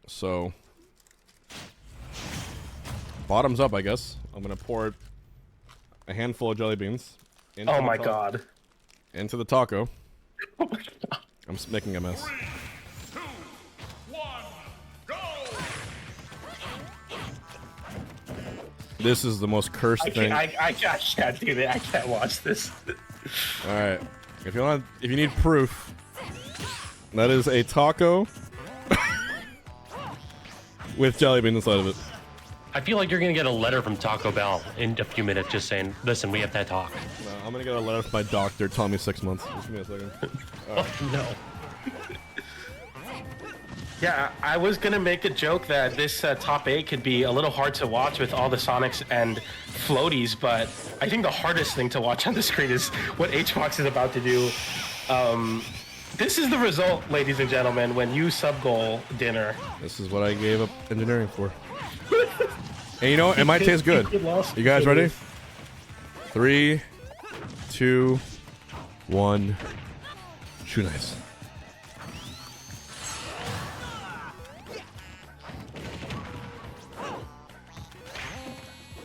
So, bottoms up, I guess. I'm gonna pour a handful of jelly beans. Oh my god. Into the taco. Oh my god. I'm making a mess. 3, 2, 1, go! This is the most cursed thing. I can't do that. I can't watch this. All right. If you need proof, that is a taco with jelly beans inside of it. I feel like you're gonna get a letter from Taco Bell in a few minutes just saying, listen, we have to talk. No, I'm gonna get a letter from my doctor telling me 6 months. Just give me a second. Right. No. Yeah, I was gonna make a joke that this top 8 could be a little hard to watch with all the Sonics and floaties, but I think the hardest thing to watch on the screen is what HungryBox is about to do. This is the result, ladies and gentlemen, when you sub-goal dinner. This is what I gave up engineering for. And you know, it might taste good. You guys ready? 3, 2, 1. Shoe nice.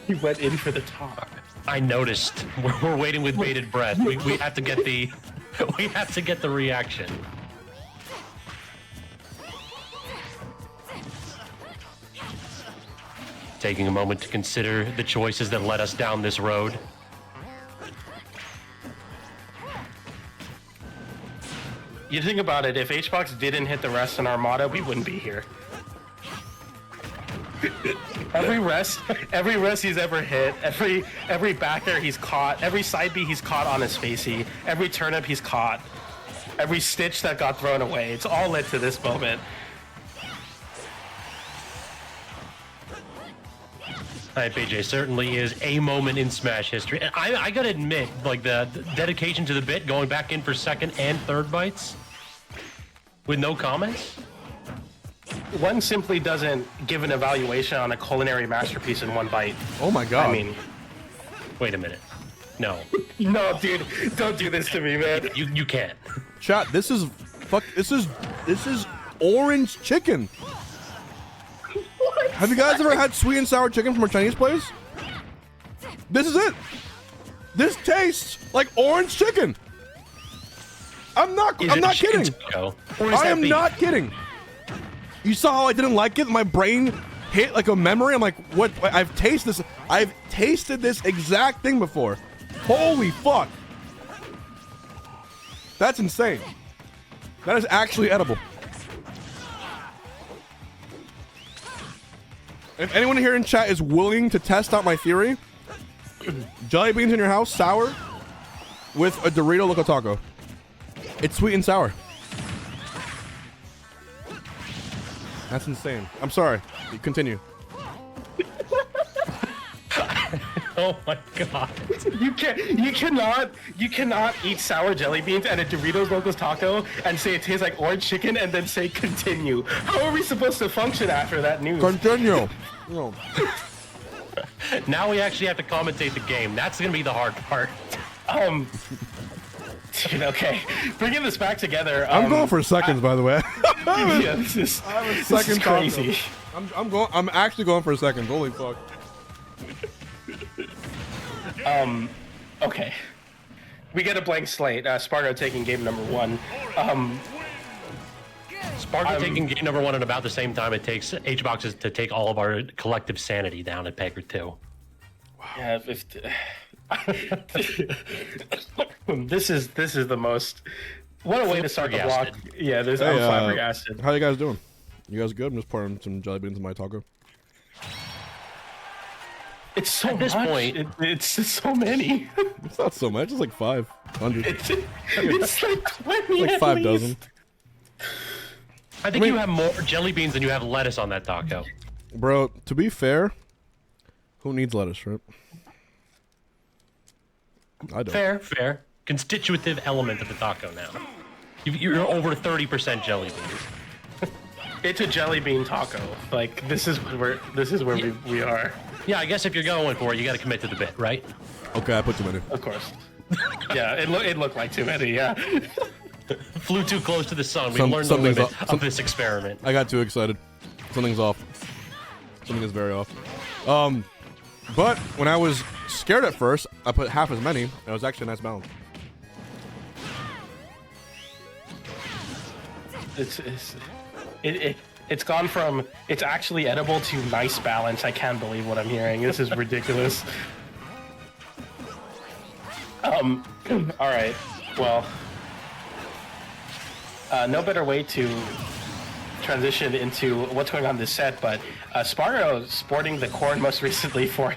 He went in for the top. I noticed. We're waiting with bated breath. We have to get the we have to get the reaction. Taking a moment to consider the choices that led us down this road. You think about it, if HungryBox didn't hit the rest in Armada, we wouldn't be here. Every rest he's ever hit, every back air he's caught, every side B he's caught on his spacey, every turnip he's caught, every stitch that got thrown away, it's all led to this moment. Alright, BJ, certainly is a moment in Smash history. And I gotta admit, like the dedication to the bit, going back in for second and third bites with no comments. One simply doesn't give an evaluation on a culinary masterpiece in one bite. Oh my god. I mean, Wait a minute. No. no, dude, don't do this to me, man. You can't. Chat, this is orange chicken. Have you guys ever had sweet and sour chicken from a Chinese place? This is it. This tastes like orange chicken. I'm not kidding. I am not kidding. You saw how I didn't like it? My brain hit like a memory. I'm like, what? I've tasted this exact thing before. Holy fuck. That's insane. That is actually edible. If anyone here in chat is willing to test out my theory, jelly beans in your house, sour, with a Dorito Loco Taco. It's sweet and sour. That's insane. I'm sorry. Continue. Oh my god. You cannot eat sour jelly beans at a Doritos Locos Taco and say it tastes like orange chicken and then say continue. How are we supposed to function after that news? Continue. No. Now we actually have to commentate the game. That's gonna be the hard part. Dude, okay. Bringing this back together. I'm going for seconds, by the way. Yeah, this is crazy. I'm actually going for seconds. Holy fuck. Okay. We get a blank slate. Sparg0 taking game number 1. Sparg0 taking game number 1 at about the same time it takes HungryBox to take all of our collective sanity down at Pegger 2. Wow. Yeah, this is the most. What a way to start the block. Yeah, I'm flabbergasted. How you guys doing? You guys good? I'm just pouring some jelly beans in my taco. It's so at this point. It's just so many. It's not so much. It's like 500. It's like 20. Like 5 dozen. I think you have more jelly beans than you have lettuce on that taco. Bro, to be fair, who needs lettuce, right? I don't. Fair. Constitutive element of the taco now. You're over 30% jelly beans. It's a jelly bean taco. Like this is where we are. Yeah, I guess if you're going for it, you got to commit to the bit, right? Okay, I put too many. Of course. Yeah, it looked like too many. Yeah. Flew too close to the sun. We learned the limit of this experiment. I got too excited. Something's off. Something is very off. But when I was scared at first, I put half as many. It was actually a nice balance. It's gone from it's actually edible to nice balance. I can't believe what I'm hearing. This is ridiculous. All right. Well, no better way to transition into what's going on this set, but Sparg0 sporting the Corrin most recently for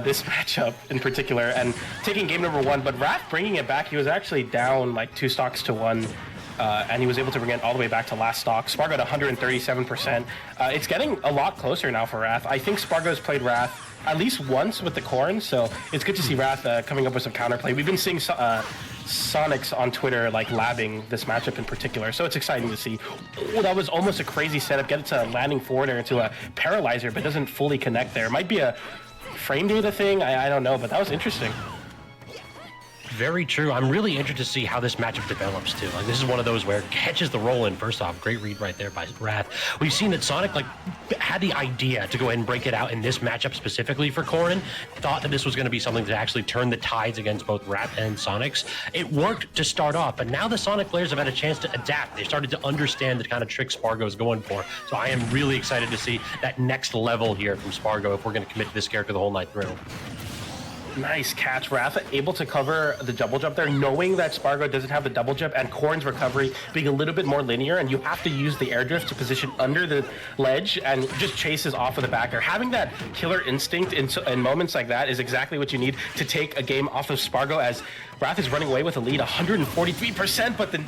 this matchup in particular and taking game number 1, but Wrath bringing it back. He was actually down like 2 stocks to 1. And he was able to bring it all the way back to last stock. Sparg0 at 137%. It's getting a lot closer now for Wrath. I think Sparg0's played Wrath at least once with the Corrin, so it's good to see Wrath coming up with some counterplay. We've been seeing Sonics on Twitter like labbing this matchup in particular, so it's exciting to see. Oh, that was almost a crazy setup. Get it to landing forward air into a paralyzer, but doesn't fully connect there. It might be a frame data thing. I don't know, but that was interesting. Very true. I'm really interested to see how this matchup develops too. Like, this is one of those where it catches the roll in. First off, great read right there by Wrath. We've seen that Sonic like had the idea to go ahead and break it out in this matchup specifically for Corrin. Thought that this was going to be something to actually turn the tides against both Wrath and Sonics. It worked to start off, but now the Sonic players have had a chance to adapt. They started to understand the kind of trick Sparg0 is going for. So I am really excited to see that next level here from Sparg0 if we're going to commit to this character the whole night through. Nice catch, Wrath able to cover the double jump there, knowing that Sparg0 doesn't have the double jump and Corrin's recovery being a little bit more linear, and you have to use the air drift to position under the ledge and just chases off of the back air. Having that killer instinct in moments like that is exactly what you need to take a game off of Sparg0, as Wrath is running away with a lead 143%, but the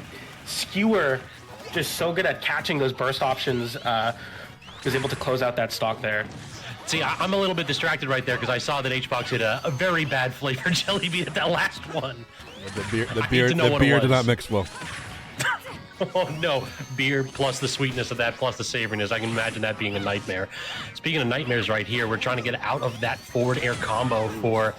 skewer just so good at catching those burst options, is able to close out that stock there. See, I'm a little bit distracted right there because I saw that HungryBox hit a very bad flavor jelly bean at that last one. The beer did not mix well. Oh no, beer plus the sweetness of that plus the savoriness. I can imagine that being a nightmare. Speaking of nightmares right here, we're trying to get out of that forward air combo for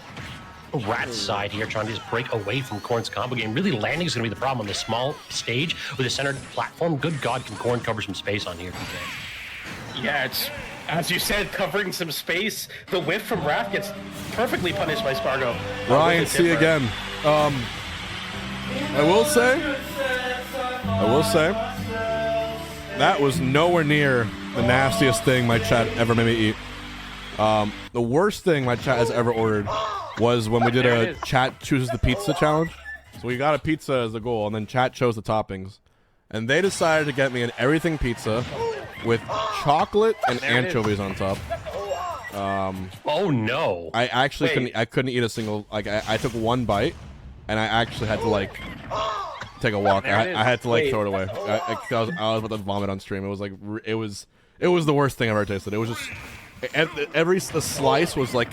Rat's side here, trying to just break away from Corrin's combo game. Really, landing is going to be the problem on this small stage with a centered platform. Good God, can Corrin cover some space on here, PJ? Yeah, it's, as you said, covering some space. The whiff from Wrath gets perfectly punished by Sparg0. Ryan, see you again. I will say, that was nowhere near the nastiest thing my chat ever made me eat. The worst thing my chat has ever ordered was when we did a chat chooses the pizza challenge. So we got a pizza as the goal, and then chat chose the toppings. And they decided to get me an everything pizza with chocolate and anchovies on top. Oh no! I actually couldn't eat a single. Like I took one bite, and I actually had to like take a walk. I had to like throw it away. I was about to vomit on stream. It was like it was the worst thing I've ever tasted. It was just the slice was like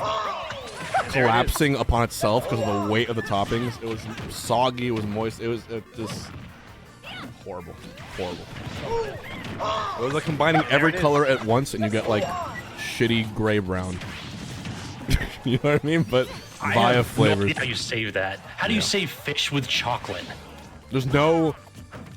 collapsing upon itself because of the weight of the toppings. It was soggy. It was moist. It was just horrible. It was like combining every color at once, and you get like shitty gray brown. You know what I mean? But via flavors. No idea how you save that? How do you save fish with chocolate? There's no.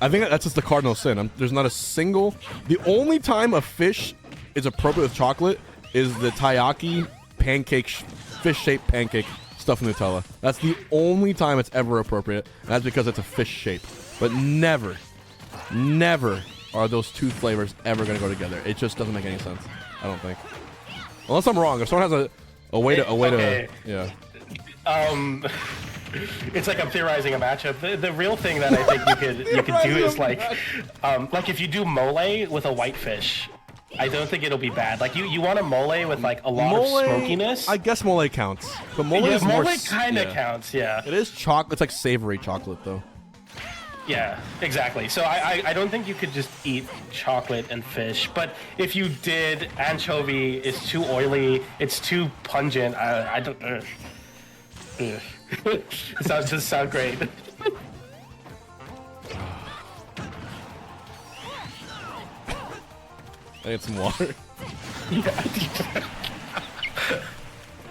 I think that's just the cardinal sin. There's not a single. The only time a fish is appropriate with chocolate is the taiyaki pancake, fish-shaped pancake stuffed with Nutella. That's the only time it's ever appropriate. And that's because it's a fish shape. But never are those two flavors ever going to go together. It just doesn't make any sense. I don't think. Unless I'm wrong. If someone has a way to yeah. It's like I'm theorizing a matchup. The real thing that I think you could do is like if you do mole with a whitefish, I don't think it'll be bad. Like you want a mole with like a lot of smokiness. I guess mole counts, but mole is mole more. Kind of counts, yeah. It is chocolate. It's like savory chocolate though. Yeah, exactly. So I don't think you could just eat chocolate and fish. But if you did, anchovy is too oily. It's too pungent. I don't. It doesn't sound great. I need some water.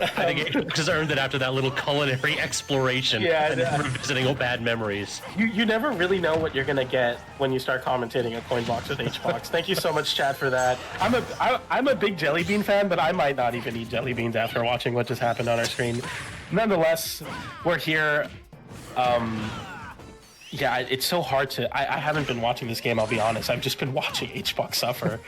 I think Xbox has earned it after that little culinary exploration and revisiting bad memories. You never really know what you're gonna get when you start commentating a Coinbox with HBox. Thank you so much, chat, for that. I'm a big Jelly Bean fan, but I might not even eat jelly beans after watching what just happened on our screen. Nonetheless, we're here. Yeah, it's so hard to. I haven't been watching this game. I'll be honest. I've just been watching HBox suffer.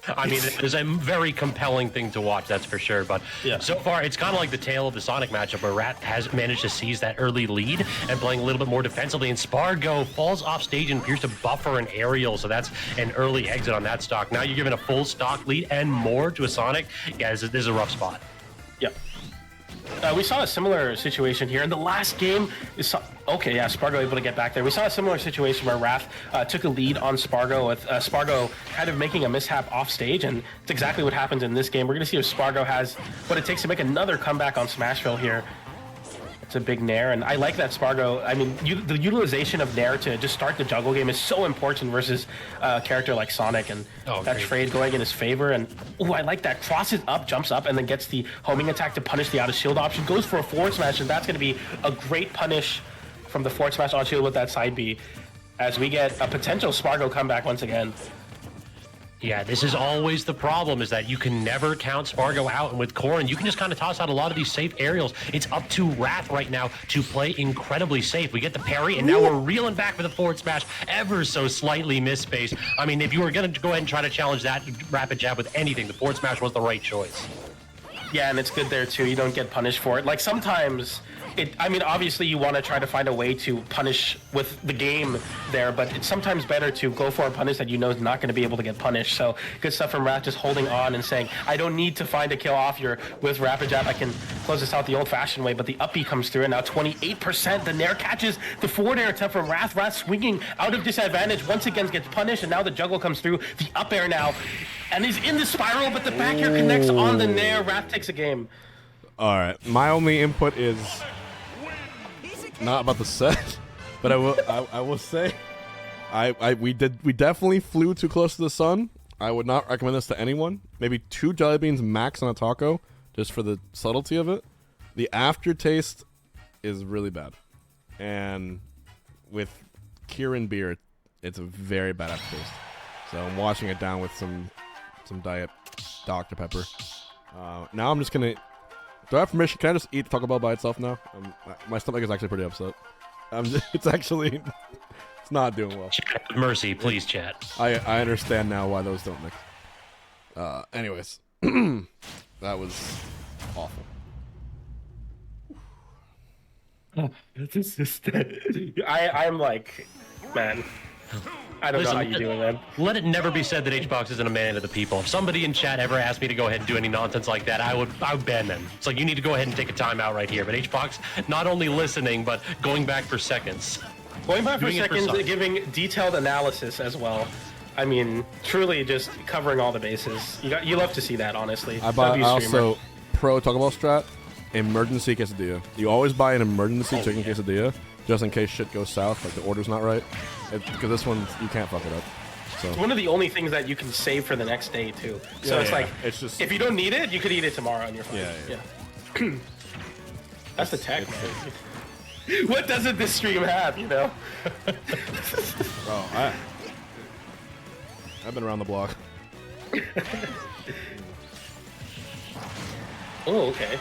I mean, it's a very compelling thing to watch, that's for sure. But so far, it's kind of like the tale of the Sonic matchup, where Rat has managed to seize that early lead and playing a little bit more defensively. And Sparg0 falls off stage and appears to buffer an aerial, so that's an early exit on that stock. Now you're giving a full stock lead and more to a Sonic. Yeah, this is a rough spot. Yep. We saw a similar situation here in the last game. Okay, yeah, Sparg0 able to get back there. We saw a similar situation where Wrath took a lead on Sparg0 with Sparg0 kind of making a mishap off stage, and it's exactly what happens in this game. We're going to see if Sparg0 has what it takes to make another comeback on Smashville here. It's a big Nair, and I like that Sparg0. I mean, the utilization of Nair to just start the juggle game is so important versus a character like Sonic, and that trade going in his favor. And I like that. Crosses up, jumps up, and then gets the homing attack to punish the out of shield option. Goes for a forward smash, and that's going to be a great punish from the forward smash on shield with that side B, as we get a potential Sparg0 comeback once again. Yeah, this is always the problem, is that you can never count Sparg0 out. And with Corrin, you can just kind of toss out a lot of these safe aerials. It's up to Wrath right now to play incredibly safe. We get the parry, and now we're reeling back for the forward smash, ever so slightly misspace. I mean, if you were going to go ahead and try to challenge that rapid jab with anything, the forward smash was the right choice. Yeah, and it's good there, too. You don't get punished for it. Like, sometimes... I mean, obviously you want to try to find a way to punish with the game there, but it's sometimes better to go for a punish that you know is not going to be able to get punished. So good stuff from Wrath, just holding on and saying, I don't need to find a kill off here with Rapid Jab. I can close this out the old-fashioned way, but the up B comes through, and now 28%. The Nair catches the forward air attempt from Wrath. Wrath swinging out of disadvantage. Once again gets punished, and now the juggle comes through. The up air now, and he's in the spiral, but the back air connects on the Nair. Wrath takes a game. All right, my only input is not about the set, but I will say, we definitely flew too close to the sun. I would not recommend this to anyone. Maybe 2 jelly beans max on a taco, just for the subtlety of it. The aftertaste is really bad, and with Corrin beer, it's a very bad aftertaste. So I'm washing it down with some Diet Dr. Pepper. Now I'm just gonna. Do I have permission? Can I just eat Taco Bell by itself now? My stomach is actually pretty upset. It's not doing well. Chat, mercy, please, chat. I understand now why those don't mix. Anyways, that was awful. This is I'm like, man. I don't know how you do it, man. Let it never be said that HBox isn't a man of the people. If somebody in chat ever asked me to go ahead and do any nonsense like that, I would ban them. It's like, you need to go ahead and take a timeout right here. But HBox, not only listening, but going back for seconds. Going back for seconds, giving detailed analysis as well. I mean, truly just covering all the bases. You love to see that, honestly. I also pro Taco Bell strat, emergency quesadilla. You always buy an emergency chicken quesadilla, just in case shit goes south, like the order's not right. Because this one, you can't fuck it up. So. It's one of the only things that you can save for the next day, too. So it's like, it's just, if you don't need it, you could eat it tomorrow on your phone. Yeah. That's the tech, man. What doesn't this stream have, you know? Oh, I've been around the block. Oh, okay.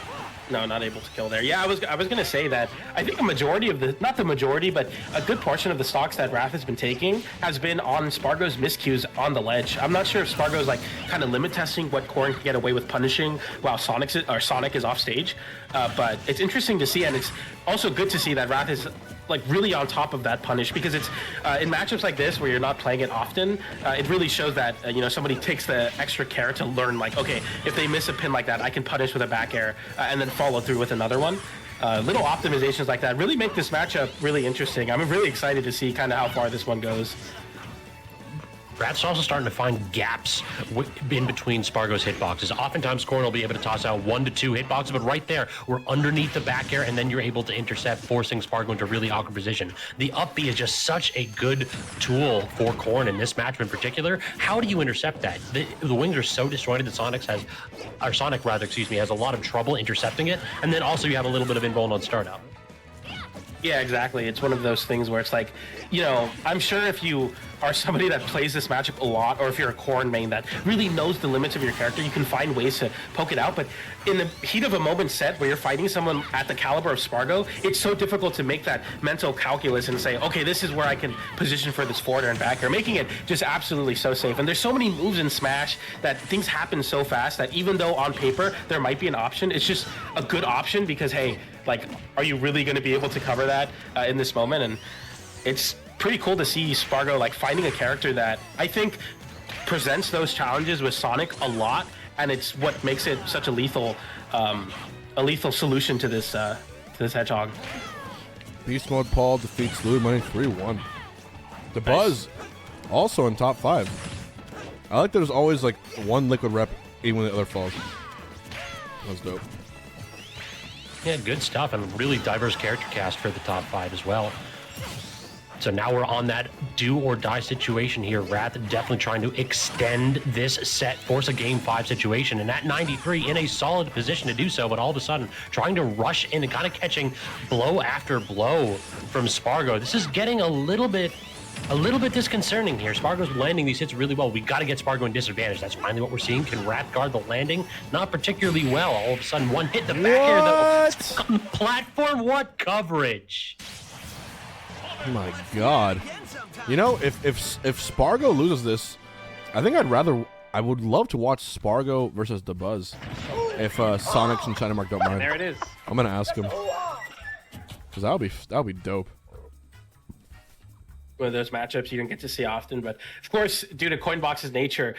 No, not able to kill there. Yeah, I was gonna say that I think a majority of the, not the majority, but a good portion of the stocks that Wrath has been taking has been on Sparg0's miscues on the ledge. I'm not sure if Sparg0's like kind of limit testing what Corrin can get away with punishing while Sonic is off stage, but it's interesting to see, and it's also good to see that Wrath is like really on top of that punish, because it's in matchups like this where you're not playing it often, it really shows that you know, somebody takes the extra care to learn, like, okay, if they miss a pin like that, I can punish with a back air and then follow through with another one. Little optimizations like that really make this matchup really interesting. I'm really excited to see kind of how far this one goes. Wrath's also starting to find gaps in between Sparg0's hitboxes. Oftentimes, Corrin will be able to toss out 1 to 2 hitboxes, but right there, we're underneath the back air, and then you're able to intercept, forcing Sparg0 into a really awkward position. The up B is just such a good tool for Corrin in this match in particular. How do you intercept that? The wings are so disjointed that Sonic has a lot of trouble intercepting it, and then also you have a little bit of inbound on startup. Yeah, exactly. It's one of those things where it's like, you know, I'm sure if you are somebody that plays this matchup a lot, or if you're a Corrin main that really knows the limits of your character, you can find ways to poke it out. But in the heat of a moment set where you're fighting someone at the caliber of Sparg0, it's so difficult to make that mental calculus and say, okay, this is where I can position for this forward and back air, making it just absolutely so safe. And there's so many moves in Smash that things happen so fast that even though on paper there might be an option, it's just a good option because, hey, like, are you really going to be able to cover that in this moment? And it's pretty cool to see Sparg0 like finding a character that I think presents those challenges with Sonic a lot, and it's what makes it such a lethal solution to this hedgehog. Beast Mode Paul defeats Louis Money 3-1. The Buzz also in top 5. I like there's always like one liquid rep even when the other falls. That was dope. Yeah, good stuff, and really diverse character cast for the top 5 as well. So now we're on that do or die situation here. Wrath definitely trying to extend this set, force a game 5 situation, and at 93 in a solid position to do so, but all of a sudden trying to rush in and kind of catching blow after blow from Sparg0. This is getting a little bit disconcerting here. Sparg0's landing these hits really well. We got to get Sparg0 in disadvantage. That's finally what we're seeing. Can Wrath guard the landing? Not particularly well. All of a sudden, one hit the back air though. Platform, what coverage? Oh my god. You know, if Sparg0 loses this, I think I would love to watch Sparg0 versus the Buzz. If Sonics and China Mark don't mind. There it is. I'm gonna ask him. Cause that would be dope. One of those matchups you don't get to see often, but of course, due to Coinbox's nature,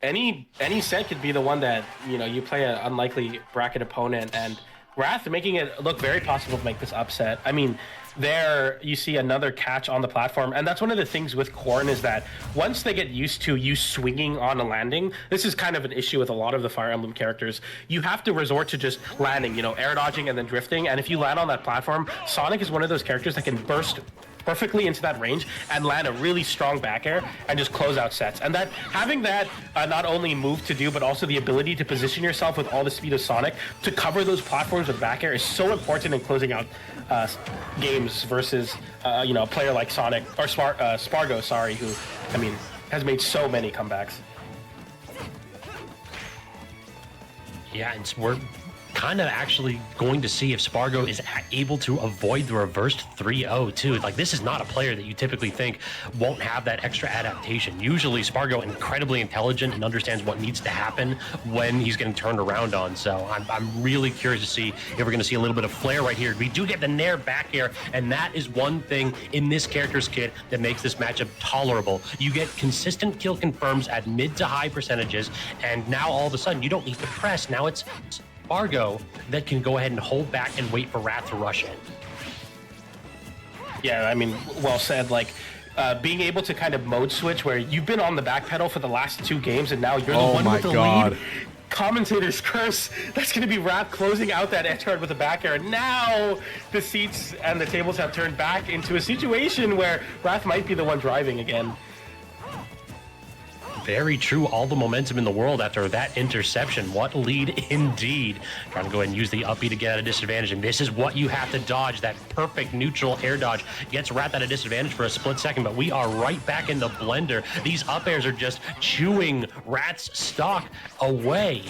any set could be the one that, you know, you play an unlikely bracket opponent, and Wrath making it look very possible to make this upset. I mean, there you see another catch on the platform, and that's one of the things with Corrin is that once they get used to you swinging on a landing, this is kind of an issue with a lot of the Fire Emblem characters. You have to resort to just landing, you know, air dodging and then drifting, and if you land on that platform, Sonic is one of those characters that can burst perfectly into that range and land a really strong back air and just close out sets. And that having that not only move to do, but also the ability to position yourself with all the speed of Sonic to cover those platforms with back air is so important in closing out games versus you know, a player like Sonic or Sparg0, sorry, who, I mean, has made so many comebacks. Yeah, we're kind of actually going to see if Sparg0 is able to avoid the reversed 3-0 too. Like, this is not a player that you typically think won't have that extra adaptation. Usually Sparg0 incredibly intelligent and understands what needs to happen when he's getting turned around on. So I'm really curious to see if we're going to see a little bit of flair right here. We do get the Nair back air, and that is one thing in this character's kit that makes this matchup tolerable. You get consistent kill confirms at mid to high percentages, and now all of a sudden you don't need to press. Now it's Sparg0 that can go ahead and hold back and wait for Wrath to rush in. Yeah, I mean, well said. Like, being able to kind of mode switch where you've been on the back pedal for the last 2 games and now you're the one with the lead. Commentator's curse. That's going to be Wrath closing out that edge guard with a back air. And now the seats and the tables have turned back into a situation where Wrath might be the one driving again. Very true. All the momentum in the world after that interception. What lead indeed. Trying to go ahead and use the up B to get at a disadvantage, and this is what you have to dodge. That perfect neutral air dodge gets Wrath at a disadvantage for a split second, but we are right back in the blender. These up airs are just chewing Wrath's stock away.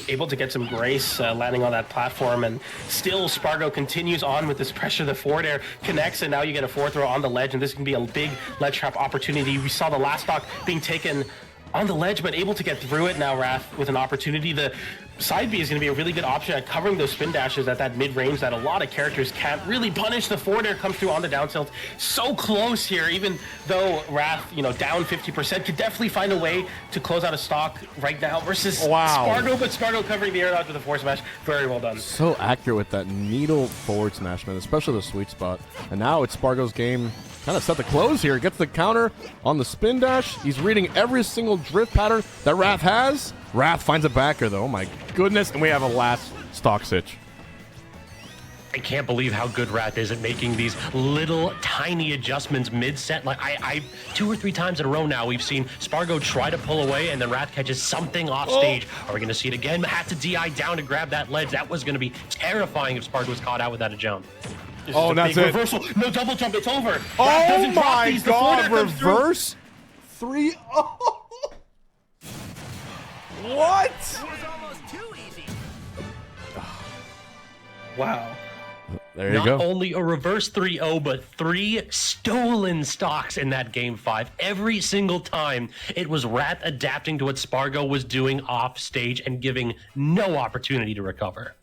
Able to get some grace landing on that platform, and still Sparg0 continues on with this pressure. The forward air connects, and now you get a 4th throw on the ledge, and this can be a big ledge trap opportunity. We saw the last stock being taken on the ledge, but able to get through it now, Wrath, with an opportunity. The side B is going to be a really good option at covering those spin dashes at that mid-range that a lot of characters can't really punish. The forward air comes through on the down tilt. So close here, even though Wrath, you know, down 50%, could definitely find a way to close out a stock right now versus Sparg0, but Sparg0 covering the air dodge with a forward smash. Very well done. So accurate with that needle forward smash, man, especially the sweet spot. And now it's Sparg0's game kind of set the close here. Gets the counter on the spin dash. He's reading every single drift pattern that Wrath has. Wrath finds a backer, though. Oh, my goodness. And we have a last stock sitch. I can't believe how good Wrath is at making these little tiny adjustments mid-set. Like I 2 or 3 times in a row now, we've seen Sparg0 try to pull away and then Wrath catches something off stage. Are we going to see it again? Had to DI down to grab that ledge. That was going to be terrifying if Sparg0 was caught out without a jump. Oh, that's it. Reversal. No double jump. It's over. Oh my God! Reverse 3. Oh. What? It was almost too easy. Wow. There you go. Not only a reverse 3-0, but 3 stolen stocks in that game 5. Every single time, it was Wrath adapting to what Sparg0 was doing off stage and giving no opportunity to recover.